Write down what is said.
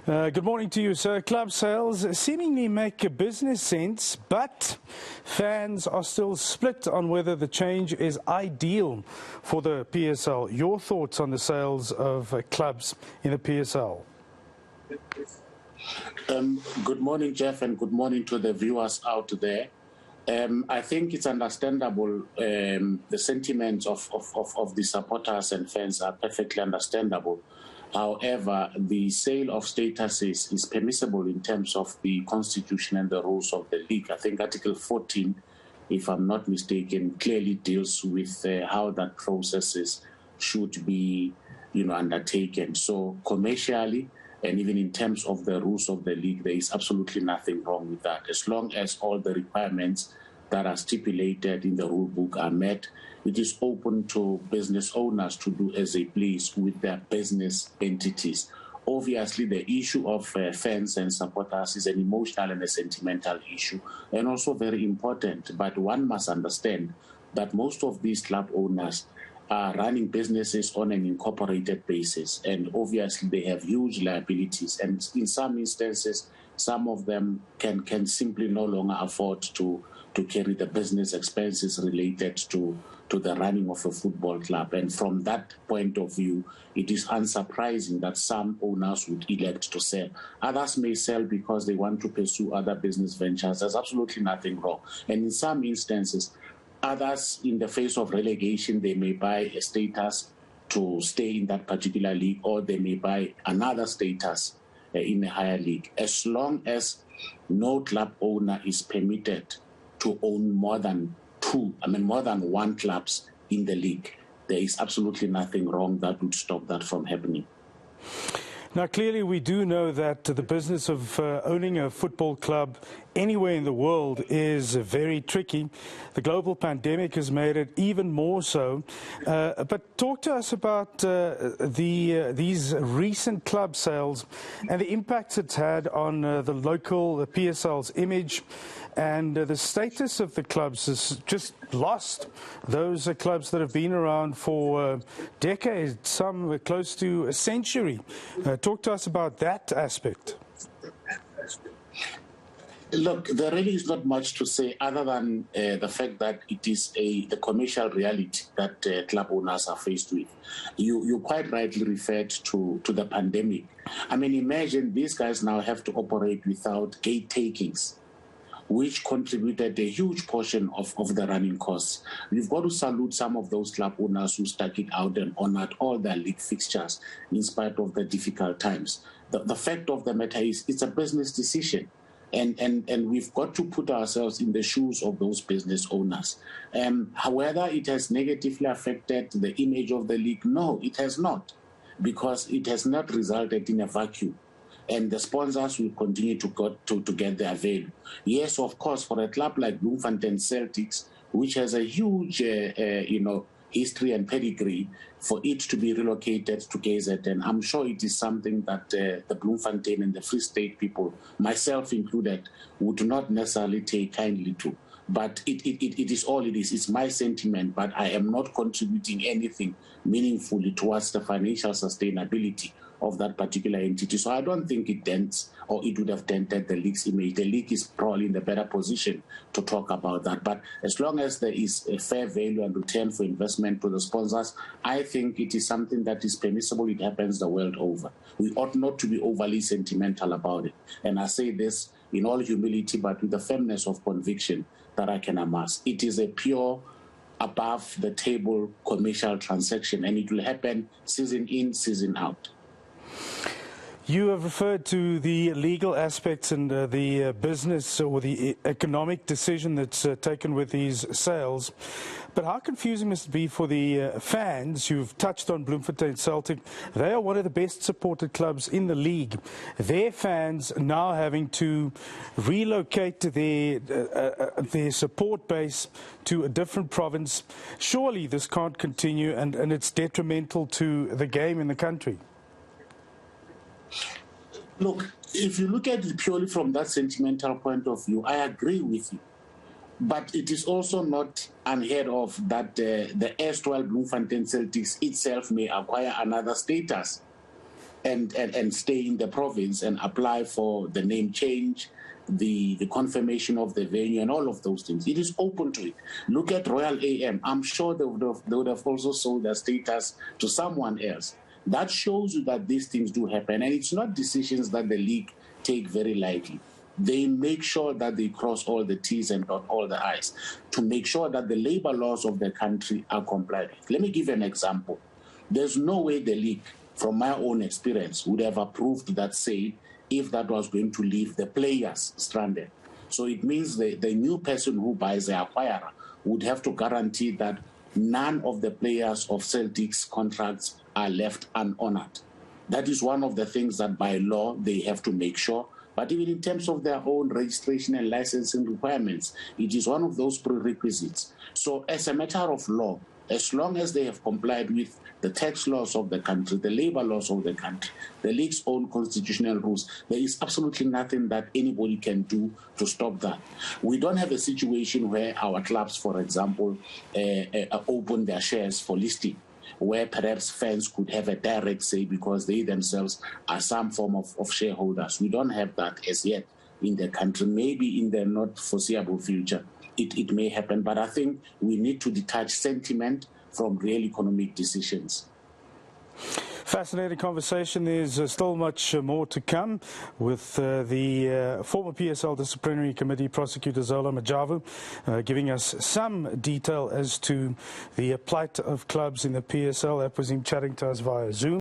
Good morning to you, sir. Club sales seemingly make business sense, but fans are still split on whether the change is ideal for the PSL. Your thoughts on the sales of clubs in the PSL? Good morning, Jeff, and good morning to the viewers out there. I think it's understandable. The sentiments of the supporters and fans are perfectly understandable. However, the sale of statuses is permissible in terms of the constitution and the rules of the league. I think Article 14, if I'm not mistaken, clearly deals with how that processes should be, undertaken. So commercially, and even in terms of the rules of the league, there is absolutely nothing wrong with that. As long as all the requirements that are stipulated in the rule book are met, it is open to business owners to do as they please with their business entities. Obviously, the issue of fans and supporters is an emotional and a sentimental issue, and also very important. But one must understand that most of these club owners are running businesses on an incorporated basis, and obviously they have huge liabilities, and in some instances some of them can simply no longer afford to carry the business expenses related to the running of a football club. And from that point of view, it is unsurprising that some owners would elect to sell. Others may sell because they want to pursue other business ventures. There's absolutely nothing wrong. And in some instances, others, in the face of relegation, they may buy a status to stay in that particular league, or they may buy another status in a higher league. As long as no club owner is permitted to own more than one clubs in the league, there is absolutely nothing wrong that would stop that from happening. Now, clearly, we do know that the business of owning a football club anywhere in the world is very tricky. The global pandemic has made it even more so. But talk to us about these recent club sales and the impacts it's had on the PSL's image, and the status of the clubs has just lost. Those clubs that have been around for decades, some close to a century. Talk to us about that aspect. Look, there really is not much to say other than the fact that it is the commercial reality that club owners are faced with. You quite rightly referred to the pandemic. I mean, imagine these guys now have to operate without gate takings, which contributed a huge portion of the running costs. We've got to salute some of those club owners who stuck it out and honored all their league fixtures in spite of the difficult times. The fact of the matter is it's a business decision. And we've got to put ourselves in the shoes of those business owners. However, it has negatively affected the image of the league. No, it has not, because it has not resulted in a vacuum. And the sponsors will continue to get their value. Yes, of course, for a club like Bloemfontein Celtics, which has a huge, history and pedigree, for it to be relocated to KZN, I'm sure it is something that the Bloemfontein and the Free State people, myself included, would not necessarily take kindly to. But it is all it is. It's my sentiment, but I am not contributing anything meaningfully towards the financial sustainability of that particular entity. So I don't think it dents, or it would have dented the league's image. The league is probably in the better position to talk about that. But as long as there is a fair value and return for investment to the sponsors, I think it is something that is permissible. It happens the world over. We ought not to be overly sentimental about it. And I say this in all humility, but with the firmness of conviction that I can amass. It is a pure, above-the-table commercial transaction, and it will happen season in, season out. You have referred to the legal aspects and the business or the economic decision that's taken with these sales. But how confusing must it be for the fans? You've touched on Bloemfontein Celtic. They are one of the best supported clubs in the league. Their fans now having to relocate their support base to a different province. Surely this can't continue, and it's detrimental to the game in the country. Look, if you look at it purely from that sentimental point of view, I agree with you. But it is also not unheard of that the erstwhile Bloemfontein Celtics itself may acquire another status and stay in the province and apply for the name change, the confirmation of the venue, and all of those things. It is open to it. Look at Royal AM. I'm sure they would have also sold their status to someone else. That shows you that these things do happen, and it's not decisions that the league take very lightly. They make sure that they cross all the T's and dot all the I's to make sure that the labor laws of the country are complied with. Let me give an example. There's no way the league, from my own experience, would have approved that sale if that was going to leave the players stranded. So it means the new person who buys the acquirer would have to guarantee that none of the players of Celtic's contracts are left unhonored. That is one of the things that by law they have to make sure. But even in terms of their own registration and licensing requirements, it is one of those prerequisites. So as a matter of law, as long as they have complied with the tax laws of the country, the labor laws of the country, the league's own constitutional rules, there is absolutely nothing that anybody can do to stop that. We don't have a situation where our clubs, for example, open their shares for listing, where perhaps fans could have a direct say because they themselves are some form of shareholders. We don't have that as yet in the country. Maybe in the not foreseeable future it may happen, but I think we need to detach sentiment from real economic decisions. Fascinating conversation. There's still much more to come with the former PSL Disciplinary Committee prosecutor Zola Majavu giving us some detail as to the plight of clubs in the PSL. That was him chatting to us via Zoom.